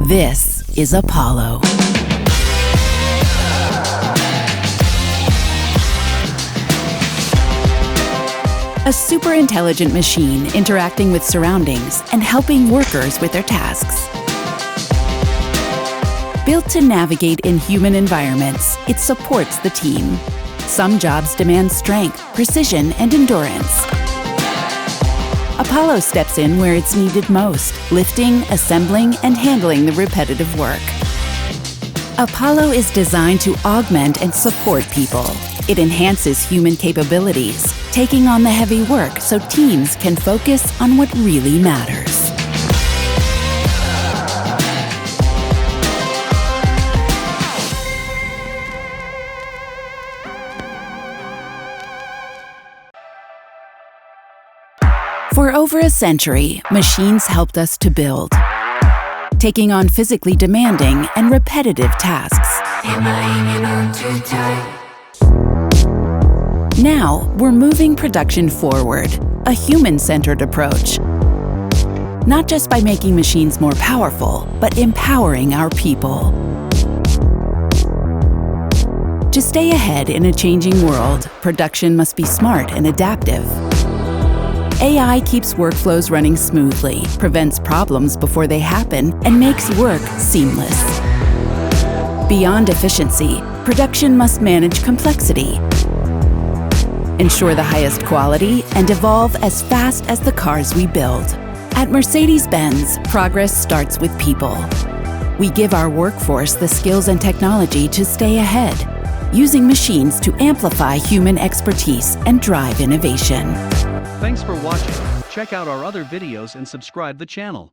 This is Apollo. A super intelligent machine interacting with surroundings and helping workers with their tasks. Built to navigate in human environments, it supports the team. Some jobs demand strength, precision, and endurance. Apollo steps in where it's needed most, lifting, assembling, and handling the repetitive work. Apollo is designed to augment and support people. It enhances human capabilities, taking on the heavy work so teams can focus on what really matters. For over a century, machines helped us to build, taking on physically demanding and repetitive tasks. Am I hanging on too tight? Now, we're moving production forward, a human-centered approach. Not just by making machines more powerful, but empowering our people. To stay ahead in a changing world, production must be smart and adaptive. AI keeps workflows running smoothly, prevents problems before they happen, and makes work seamless. Beyond efficiency, production must manage complexity, ensure the highest quality, and evolve as fast as the cars we build. At Mercedes-Benz, progress starts with people. We give our workforce the skills and technology to stay ahead, using machines to amplify human expertise and drive innovation. Thanks for watching. Check out our other videos and subscribe the channel.